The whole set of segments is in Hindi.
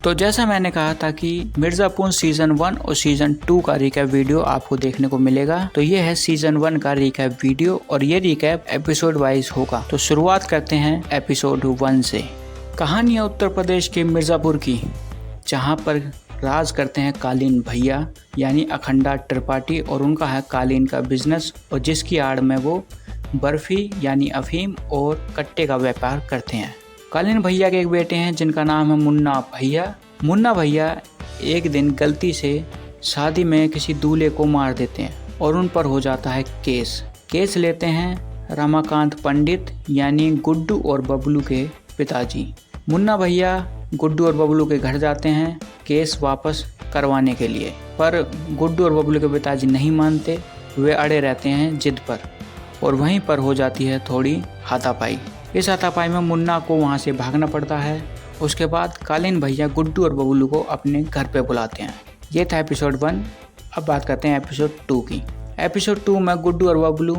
तो जैसा मैंने कहा था कि मिर्जापुर सीजन 1 और सीजन 2 का रिकैप वीडियो आपको देखने को मिलेगा। तो ये है सीजन 1 का रिकैप वीडियो और ये रिकैप एपिसोड वाइज होगा। तो शुरुआत करते हैं एपिसोड 1 से। कहानी है उत्तर प्रदेश के मिर्जापुर की, जहां पर राज करते हैं कालीन भैया यानी अखंडा त्रिपाठी और उनका है कालीन का बिजनेस, और जिसकी आड़ में वो बर्फी यानी अफीम और कट्टे का व्यापार करते हैं। कालीन भैया के एक बेटे हैं जिनका नाम है मुन्ना भैया। मुन्ना भैया एक दिन गलती से शादी में किसी दूल्हे को मार देते हैं और उन पर हो जाता है केस लेते हैं रमाकांत पंडित यानी गुड्डू और बबलू के पिताजी। मुन्ना भैया गुड्डू और बबलू के घर जाते हैं केस वापस करवाने के लिए, पर गुड्डू और बबलू के पिताजी नहीं मानते, वे अड़े रहते हैं जिद पर, और वहीं पर हो जाती है थोड़ी हाथापाई। इस हाथापाई में मुन्ना को वहां से भागना पड़ता है। उसके बाद कालीन भैया गुड्डू और बबलू को अपने घर पे बुलाते हैं। ये था एपिसोड 1। अब बात करते हैं एपिसोड 2 की। एपिसोड 2 में गुड्डू और बबलू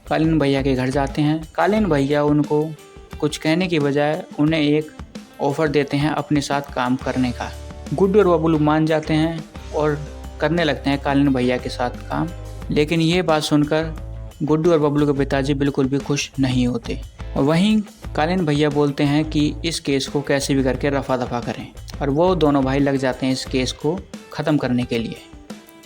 कालीन भैया के घर जाते हैं। कालीन भैया उनको कुछ कहने की बजाय उन्हें एक ऑफर देते हैं अपने साथ काम करने का। गुड्डू और बबलू मान जाते हैं और करने लगते हैं कालीन भैया के साथ काम। लेकिन ये बात सुनकर गुड्डू और बबलू के पिताजी बिल्कुल भी खुश नहीं होते, और वहीं कालीन भैया बोलते हैं कि इस केस को कैसे भी करके रफा दफा करें, और वो दोनों भाई लग जाते हैं इस केस को ख़त्म करने के लिए।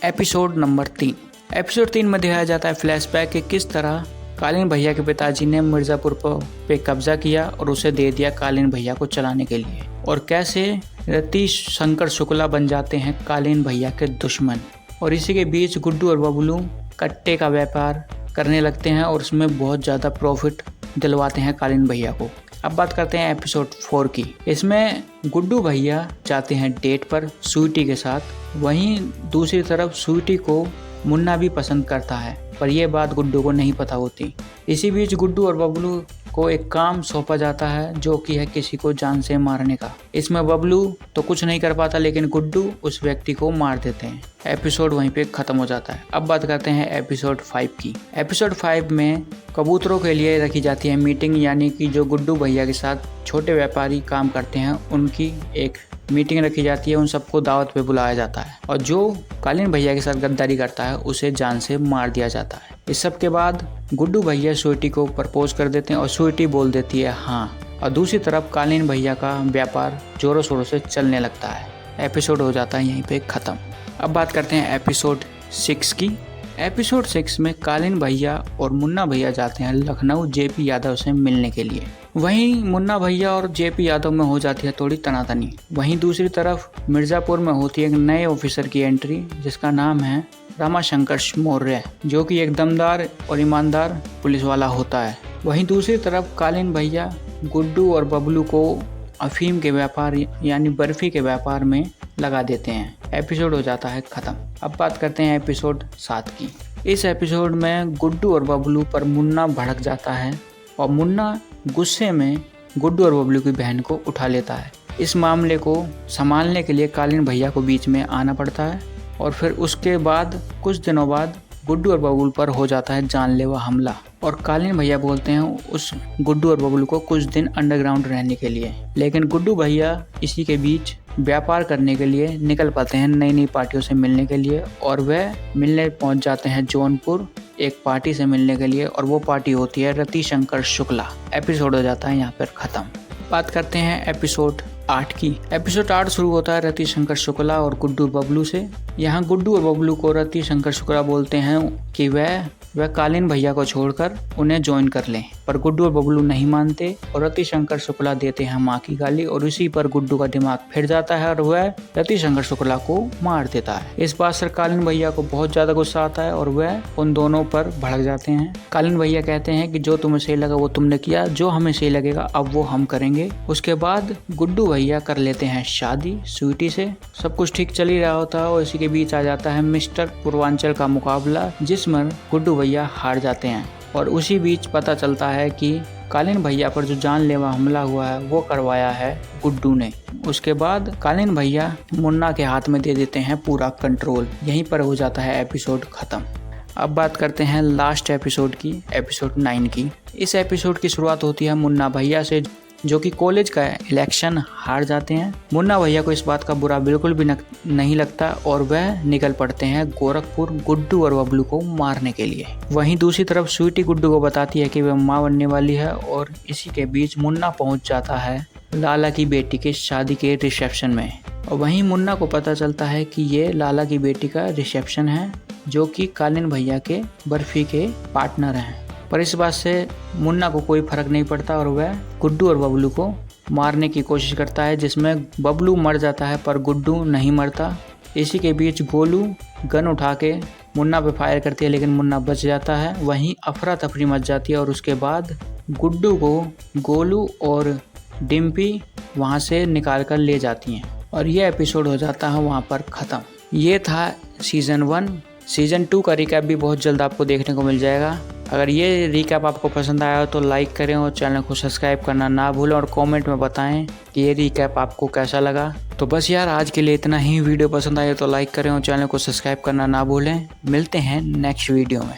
Episode number 3। एपिसोड 3 में दिखाया जाता है फ्लैशबैक कि किस तरह कालीन भैया के पिताजी ने मिर्ज़ापुर पे कब्जा किया और उसे दे दिया कालीन भैया को चलाने के लिए, और कैसे रतीश शंकर शुक्ला बन जाते हैं कालीन भैया के दुश्मन। और इसी के बीच गुड्डू और बबलू कट्टे का व्यापार करने लगते हैं और उसमें बहुत ज़्यादा प्रॉफिट दिलवाते हैं कालीन भैया को। अब बात करते हैं एपिसोड 4 की। इसमें गुड्डू भैया जाते हैं डेट पर स्वीटी के साथ, वहीं दूसरी तरफ स्वीटी को मुन्ना भी पसंद करता है, पर यह बात गुड्डू को नहीं पता होती। इसी बीच गुड्डू और बबलू को एक काम सौंपा जाता है जो कि है किसी को जान से मारने का। इसमें बबलू तो कुछ नहीं कर पाता, लेकिन गुड्डू उस व्यक्ति को मार देते हैं। एपिसोड वहीं पे खत्म हो जाता है। अब बात करते हैं एपिसोड 5 की। एपिसोड 5 में कबूतरों के लिए रखी जाती है मीटिंग, यानी कि जो गुड्डू भैया के साथ छोटे व्यापारी काम करते हैं उनकी एक मीटिंग रखी जाती है। उन सबको दावत पे बुलाया जाता है, और जो कालीन भैया के साथ गद्दारी करता है उसे जान से मार दिया जाता है। इस सब के बाद गुड्डू भैया स्वीटी को प्रपोज कर देते हैं और स्वीटी बोल देती है हाँ, और दूसरी तरफ कालीन भैया का व्यापार जोरों शोरों से चलने लगता है। एपिसोड हो जाता है यहीं पे ख़त्म। अब बात करते हैं एपिसोड 6 की। एपिसोड 6 में कालीन भैया और मुन्ना भैया जाते हैं लखनऊ जेपी यादव से मिलने के लिए। वहीं मुन्ना भैया और जेपी यादव में हो जाती है थोड़ी तनातनी। वहीं दूसरी तरफ मिर्ज़ापुर में होती है एक नए ऑफिसर की एंट्री, जिसका नाम है रमाशंकर मौर्य, जो कि एक दमदार और ईमानदार पुलिस वाला होता है। वहीं दूसरी तरफ कालीन भैया गुड्डू और बबलू को अफीम के व्यापार यानी बर्फी के व्यापार में लगा देते हैं। एपिसोड हो जाता है ख़त्म। अब बात करते हैं एपिसोड 7 की। इस एपिसोड में गुड्डू और बबलू पर मुन्ना भड़क जाता है, और मुन्ना गुस्से में गुड्डू और बबलू की बहन को उठा लेता है। इस मामले को संभालने के लिए कालीन भैया को बीच में आना पड़ता है, और फिर उसके बाद कुछ दिनों बाद गुड्डू और बबलू पर हो जाता है जानलेवा हमला, और कालीन भैया बोलते हैं उस गुड्डू और बबलू को कुछ दिन अंडरग्राउंड रहने के लिए। लेकिन गुड्डू भैया इसी के बीच व्यापार करने के लिए निकल पाते हैं नई नई पार्टियों से मिलने के लिए, और वह मिलने पहुंच जाते हैं जौनपुर एक पार्टी से मिलने के लिए, और वो पार्टी होती है रतीश शंकर शुक्ला। एपिसोड हो जाता है यहाँ पर ख़त्म। बात करते हैं एपिसोड 8 की। एपिसोड 8 शुरू होता है रतीश शंकर शुक्ला और गुड्डू बबलू से। यहाँ गुड्डू और बबलू को रतीश शंकर शुक्ला बोलते हैं कि वह कालीन भैया को छोड़कर उन्हें ज्वाइन कर लें, पर गुड्डू और बबलू नहीं मानते और रतीश शंकर शुक्ला देते हैं माँ की गाली, और इसी पर गुड्डू का दिमाग फिर जाता है और वह रतीश शंकर शुक्ला को मार देता है। इस बात से कालीन भैया को बहुत ज्यादा गुस्सा आता है और वह उन दोनों पर भड़क जाते हैं। कालीन भैया कहते हैं कि जो तुम्हें सही लगा वो तुमने किया, जो हमें सही लगेगा अब वो हम करेंगे। उसके बाद गुड्डू भैया कर लेते हैं शादी स्वीटी से। सब कुछ ठीक चल ही रहा होता है, और इसी के बीच आ जाता है मिस्टर पूर्वांचल का मुकाबला, जिसमें गुड्डू भैया हार जाते हैं। और उसी बीच पता चलता है कि कालीन भैया पर जो जानलेवा हमला हुआ है वो करवाया है गुड्डू ने। उसके बाद कालीन भैया मुन्ना के हाथ में दे देते हैं पूरा कंट्रोल। यहीं पर हो जाता है एपिसोड खत्म। अब बात करते हैं लास्ट एपिसोड की, एपिसोड 9 की। इस एपिसोड की शुरुआत होती है मुन्ना भैया से, जो कि कॉलेज का इलेक्शन हार जाते हैं। मुन्ना भैया को इस बात का बुरा बिल्कुल भी नहीं लगता और वह निकल पड़ते हैं गोरखपुर गुड्डू और बबलू को मारने के लिए। वहीं दूसरी तरफ स्वीटी गुड्डू को बताती है कि वह मां बनने वाली है और इसी के बीच मुन्ना पहुंच जाता है लाला की बेटी के शादी के रिसेप्शन में। और वहीं मुन्ना को पता चलता है कि ये लाला की बेटी का रिसेप्शन है, जो कि कालीन भैया के बर्फी के पार्टनर हैं। पर इस बात से मुन्ना को कोई फर्क नहीं पड़ता और वह गुड्डू और बबलू को मारने की कोशिश करता है, जिसमें बबलू मर जाता है पर गुड्डू नहीं मरता। इसी के बीच गोलू गन उठा के मुन्ना पे फायर करती है, लेकिन मुन्ना बच जाता है। वहीं अफरा तफरी मच जाती है और उसके बाद गुड्डू को गोलू और डिम्पी वहाँ से निकाल कर ले जाती हैं और ये एपिसोड हो जाता है वहाँ पर ख़त्म। ये था सीज़न 1। सीज़न 2 का रिकैप भी बहुत जल्द आपको देखने को मिल जाएगा। अगर ये रिकैप आपको पसंद आया हो तो लाइक करें और चैनल को सब्सक्राइब करना ना भूलें और कमेंट में बताएं कि ये रिकैप आपको कैसा लगा। तो बस यार आज के लिए इतना ही। वीडियो पसंद आए तो लाइक करें और चैनल को सब्सक्राइब करना ना भूलें। मिलते हैं नेक्स्ट वीडियो में।